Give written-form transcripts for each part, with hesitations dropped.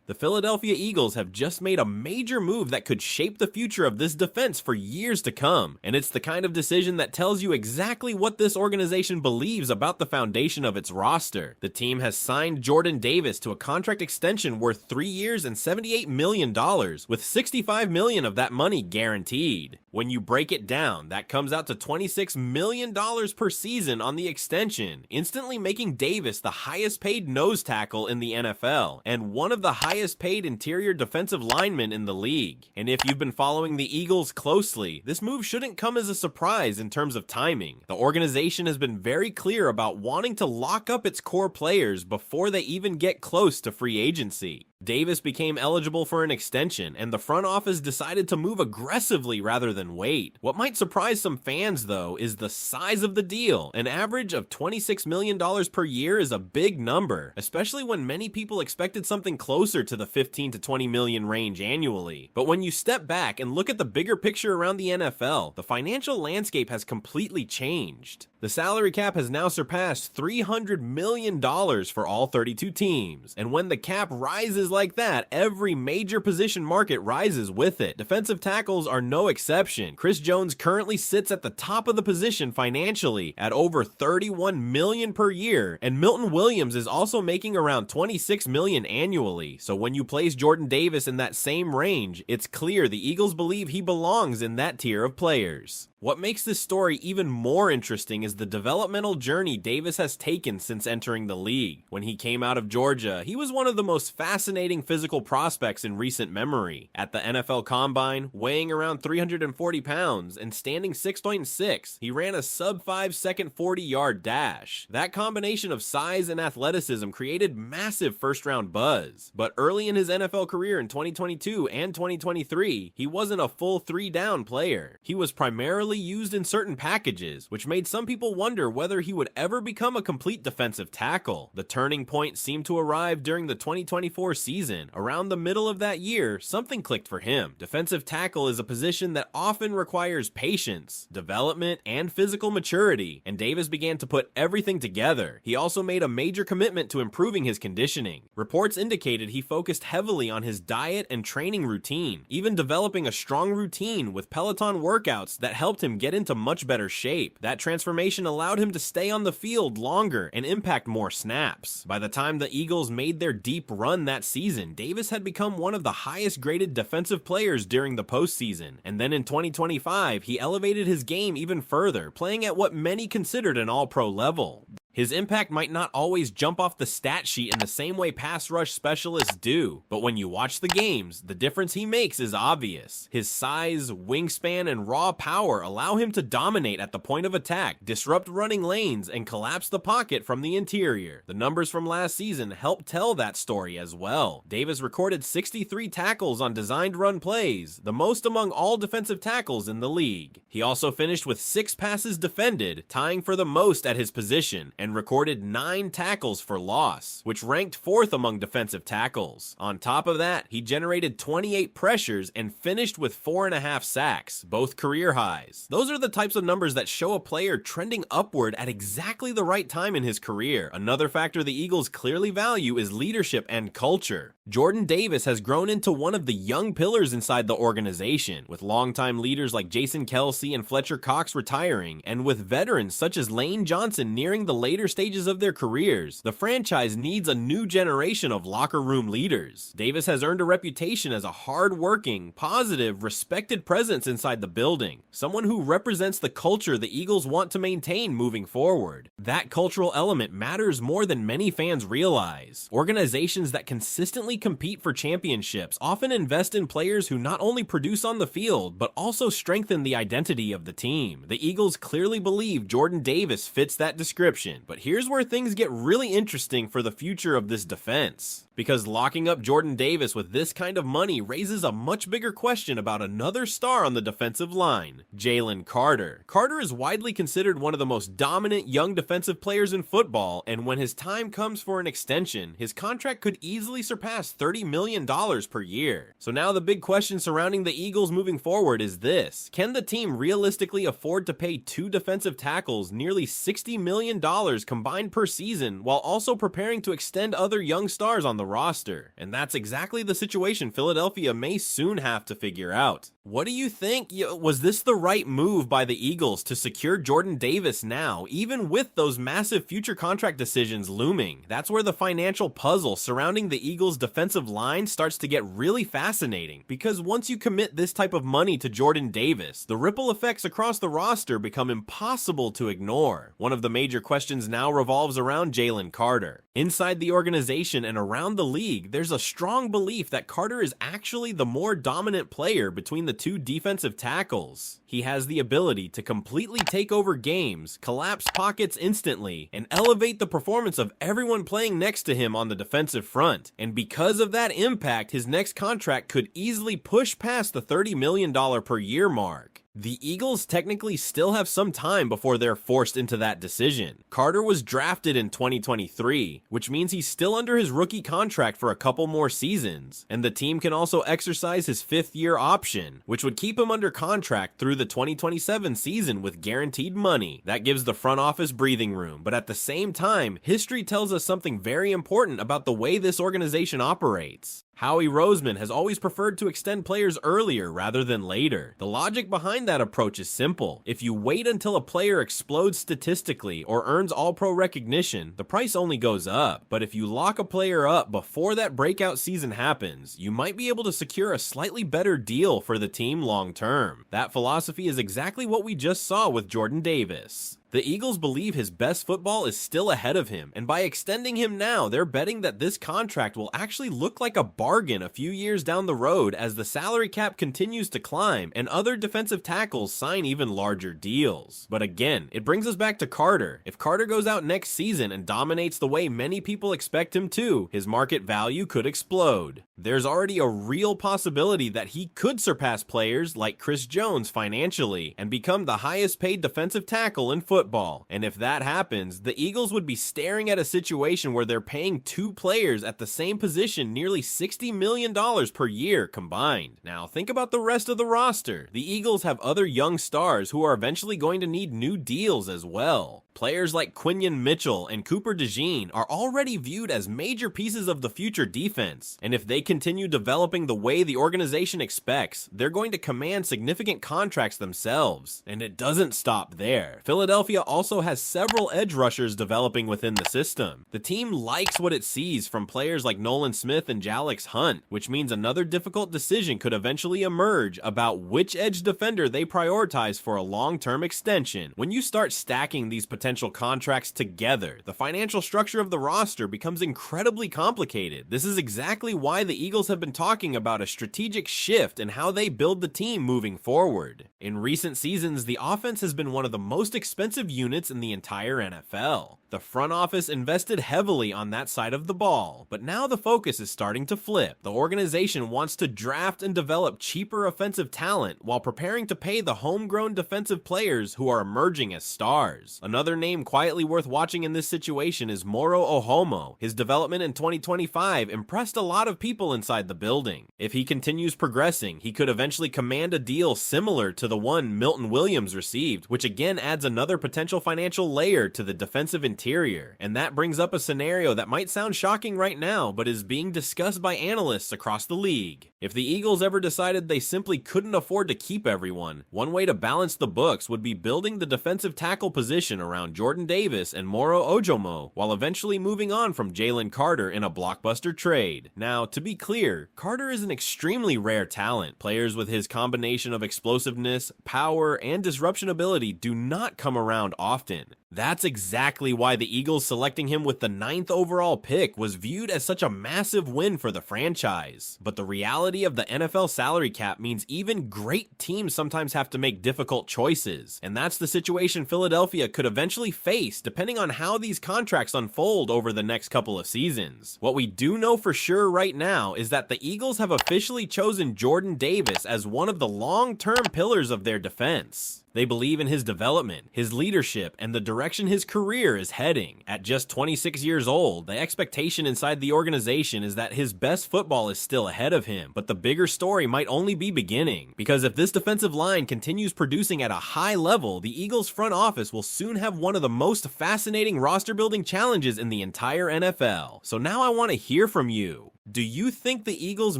The Philadelphia Eagles have just made a major move that could shape the future of this defense for years to come, and it's the kind of decision that tells you exactly what this organization believes about the foundation of its roster. The team has signed Jordan Davis to a contract extension worth 3 years and $78 million, with $65 million of that money guaranteed. When you break it down, that comes out to $26 million per season on the extension, instantly making Davis the highest paid nose tackle in the NFL, and one of the highest paid interior defensive linemen in the league. And if you've been following the Eagles closely, this move shouldn't come as a surprise in terms of timing. The organization has been very clear about wanting to lock up its core players before they even get close to free agency. Davis became eligible for an extension, and the front office decided to move aggressively rather than wait. What might surprise some fans, though, is the size of the deal. An average of $26 million per year is a big number, especially when many people expected something closer to the 15 to 20 million range annually. But when you step back and look at the bigger picture around the NFL, the financial landscape has completely changed. The salary cap has now surpassed $300 million for all 32 teams, and when the cap rises like that, every major position market rises with it. Defensive tackles are no exception. Chris Jones currently sits at the top of the position financially at over $31 million per year, and Milton Williams is also making around $26 million annually. So when you place Jordan Davis in that same range, it's clear the Eagles believe he belongs in that tier of players. What makes this story even more interesting is the developmental journey Davis has taken since entering the league. When he came out of Georgia, he was one of the most fascinating physical prospects in recent memory. At the NFL Combine, weighing around 340 pounds and standing 6'6", he ran a sub-5 second 40-yard dash. That combination of size and athleticism created massive first-round buzz. But early in his NFL career in 2022 and 2023, he wasn't a full 3-down player. He was primarily used in certain packages, which made some people wonder whether he would ever become a complete defensive tackle. The turning point seemed to arrive during the 2024 season. Around the middle of that year, something clicked for him. Defensive tackle is a position that often requires patience, development, and physical maturity, and Davis began to put everything together. He also made a major commitment to improving his conditioning. Reports indicated he focused heavily on his diet and training routine, even developing a strong routine with Peloton workouts that helped him get into much better shape. That transformation allowed him to stay on the field longer and impact more snaps. By the time the Eagles made their deep run that season, Davis had become one of the highest graded defensive players during the postseason. And then in 2025, he elevated his game even further, playing at what many considered an all-pro level. His impact might not always jump off the stat sheet in the same way pass rush specialists do, but when you watch the games, the difference he makes is obvious. His size, wingspan, and raw power allow him to dominate at the point of attack, disrupt running lanes, and collapse the pocket from the interior. The numbers from last season help tell that story as well. Davis recorded 63 tackles on designed run plays, the most among all defensive tackles in the league. He also finished with 6 passes defended, tying for the most at his position, and recorded 9 tackles for loss, which ranked 4th among defensive tackles. On top of that, he generated 28 pressures and finished with 4.5 sacks, both career highs. Those are the types of numbers that show a player trending upward at exactly the right time in his career. Another factor the Eagles clearly value is leadership and culture. Jordan Davis has grown into one of the young pillars inside the organization, with longtime leaders like Jason Kelce and Fletcher Cox retiring, and with veterans such as Lane Johnson nearing the later stages of their careers. The franchise needs a new generation of locker room leaders. Davis has earned a reputation as a hard-working, positive, respected presence inside the building, someone who represents the culture the Eagles want to maintain moving forward. That cultural element matters more than many fans realize. Organizations that consistently compete for championships often invest in players who not only produce on the field, but also strengthen the identity of the team. The Eagles clearly believe Jordan Davis fits that description, but here's where things get really interesting for the future of this defense. Because locking up Jordan Davis with this kind of money raises a much bigger question about another star on the defensive line, Jalen Carter. Carter is widely considered one of the most dominant young defensive players in football, and when his time comes for an extension, his contract could easily surpass $30 million per year. So now the big question surrounding the Eagles moving forward is this: can the team realistically afford to pay 2 defensive tackles nearly $60 million combined per season while also preparing to extend other young stars on the the roster, and that's exactly the situation Philadelphia may soon have to figure out. What do you think? Was this the right move by the Eagles to secure Jordan Davis now, even with those massive future contract decisions looming? That's where the financial puzzle surrounding the Eagles' defensive line starts to get really fascinating, because once you commit this type of money to Jordan Davis, the ripple effects across the roster become impossible to ignore. One of the major questions now revolves around Jalen Carter. Inside the organization and around the league, there's a strong belief that Carter is actually the more dominant player between the two defensive tackles. He has the ability to completely take over games, collapse pockets instantly, and elevate the performance of everyone playing next to him on the defensive front. And because of that impact, his next contract could easily push past the $30 million per year mark. The Eagles technically still have some time before they're forced into that decision. Carter was drafted in 2023, which means he's still under his rookie contract for a couple more seasons, and the team can also exercise his fifth-year option, which would keep him under contract through the 2027 season with guaranteed money. That gives the front office breathing room, but at the same time, history tells us something very important about the way this organization operates. Howie Roseman has always preferred to extend players earlier rather than later. The logic behind that approach is simple. If you wait until a player explodes statistically or earns all-pro recognition, the price only goes up. But if you lock a player up before that breakout season happens, you might be able to secure a slightly better deal for the team long-term. That philosophy is exactly what we just saw with Jordan Davis. The Eagles believe his best football is still ahead of him, and by extending him now, they're betting that this contract will actually look like a bargain a few years down the road as the salary cap continues to climb and other defensive tackles sign even larger deals. But again, it brings us back to Carter. If Carter goes out next season and dominates the way many people expect him to, his market value could explode. There's already a real possibility that he could surpass players like Chris Jones financially and become the highest paid defensive tackle in football. And if that happens, the Eagles would be staring at a situation where they're paying two players at the same position nearly $60 million per year combined. Now think about the rest of the roster. The Eagles have other young stars who are eventually going to need new deals as well. Players like Quinyon Mitchell and Cooper DeJean are already viewed as major pieces of the future defense, and if they continue developing the way the organization expects, they're going to command significant contracts themselves. And it doesn't stop there. Philadelphia also has several edge rushers developing within the system. The team likes what it sees from players like Nolan Smith and Jalix Hunt, which means another difficult decision could eventually emerge about which edge defender they prioritize for a long-term extension. When you start stacking these potential contracts together, the financial structure of the roster becomes incredibly complicated. This is exactly why the Eagles have been talking about a strategic shift in how they build the team moving forward. In recent seasons, the offense has been one of the most expensive units in the entire NFL. The front office invested heavily on that side of the ball, but now the focus is starting to flip. The organization wants to draft and develop cheaper offensive talent while preparing to pay the homegrown defensive players who are emerging as stars. Another name quietly worth watching in this situation is Moro Ojomo. His development in 2025 impressed a lot of people inside the building. If he continues progressing, he could eventually command a deal similar to the one Milton Williams received, which again adds another potential financial layer to the defensive interior. And that brings up a scenario that might sound shocking right now, but is being discussed by analysts across the league. If the Eagles ever decided they simply couldn't afford to keep everyone, one way to balance the books would be building the defensive tackle position around Jordan Davis and Moro Ojomo, while eventually moving on from Jalen Carter in a blockbuster trade. Now, to be clear, Carter is an extremely rare talent. Players with his combination of explosiveness, power, and disruption ability do not come around often. That's exactly why the Eagles selecting him with the 9th overall pick was viewed as such a massive win for the franchise. But the reality of the NFL salary cap means even great teams sometimes have to make difficult choices, and that's the situation Philadelphia could eventually face depending on how these contracts unfold over the next couple of seasons. What we do know for sure right now is that the Eagles have officially chosen Jordan Davis as one of the long-term pillars of their defense. They believe in his development, his leadership, and the direction his career is heading. At just 26 years old, the expectation inside the organization is that his best football is still ahead of him, but the bigger story might only be beginning. Because if this defensive line continues producing at a high level, the Eagles front office will soon have one of the most fascinating roster building challenges in the entire NFL. So now I want to hear from you. Do you think the Eagles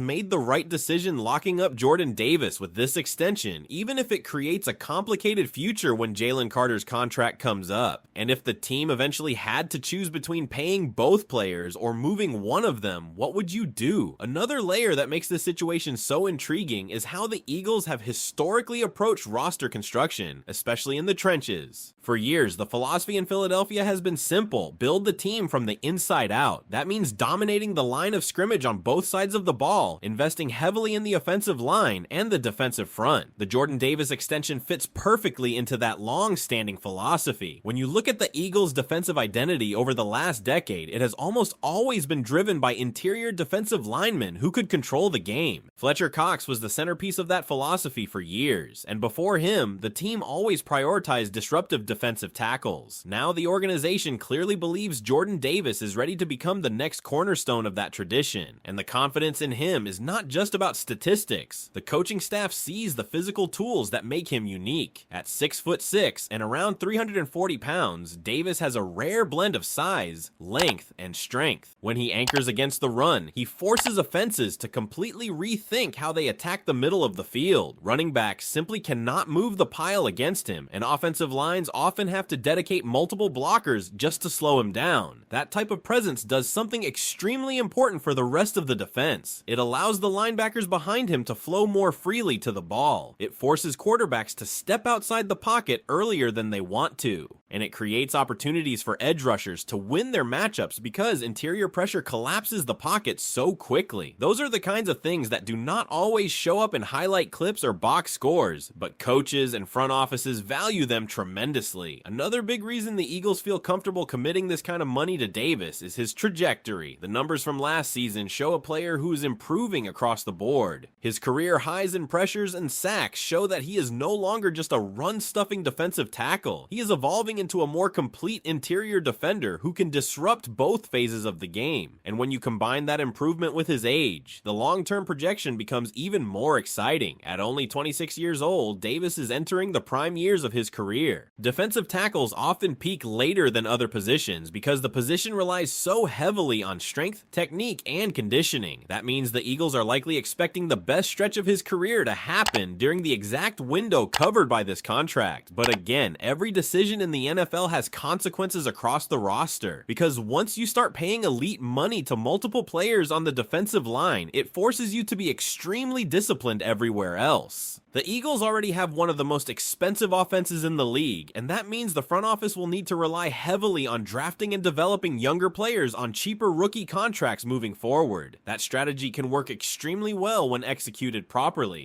made the right decision locking up Jordan Davis with this extension, even if it creates a complicated future when Jalen Carter's contract comes up? And if the team eventually had to choose between paying both players or moving one of them, what would you do? Another layer that makes this situation so intriguing is how the Eagles have historically approached roster construction, especially in the trenches. For years, the philosophy in Philadelphia has been simple: build the team from the inside out. That means dominating the line of scrimmage on both sides of the ball, investing heavily in the offensive line and the defensive front. The Jordan Davis extension fits perfectly into that long-standing philosophy. When you look at the Eagles' defensive identity over the last decade, it has almost always been driven by interior defensive linemen who could control the game. Fletcher Cox was the centerpiece of that philosophy for years, and before him, the team always prioritized disruptive defensive tackles. Now the organization clearly believes Jordan Davis is ready to become the next cornerstone of that tradition. And the confidence in him is not just about statistics. The coaching staff sees the physical tools that make him unique. At 6'6" and around 340 pounds, Davis has a rare blend of size, length, and strength. When he anchors against the run, he forces offenses to completely rethink how they attack the middle of the field. Running backs simply cannot move the pile against him, and offensive lines often have to dedicate multiple blockers just to slow him down. That type of presence does something extremely important for the rest of the defense. It allows the linebackers behind him to flow more freely to the ball. It forces quarterbacks to step outside the pocket earlier than they want to. And it creates opportunities for edge rushers to win their matchups because interior pressure collapses the pocket so quickly. Those are the kinds of things that do not always show up in highlight clips or box scores, but coaches and front offices value them tremendously. Another big reason the Eagles feel comfortable committing this kind of money to Davis is his trajectory. The numbers from last season show a player who is improving across the board. His career highs in pressures and sacks show that he is no longer just a run-stuffing defensive tackle. He is evolving into a more complete interior defender who can disrupt both phases of the game. And when you combine that improvement with his age, the long-term projection becomes even more exciting. At only 26 years old, Davis is entering the prime years of his career. Defensive tackles often peak later than other positions because the position relies so heavily on strength, technique, and conditioning. That means the Eagles are likely expecting the best stretch of his career to happen during the exact window covered by this contract. But again, every decision in the NFL has consequences across the roster, because once you start paying elite money to multiple players on the defensive line, it forces you to be extremely disciplined everywhere else. The Eagles already have one of the most expensive offenses in the league, and that means the front office will need to rely heavily on drafting and developing younger players on cheaper rookie contracts moving forward. That strategy can work extremely well when executed properly.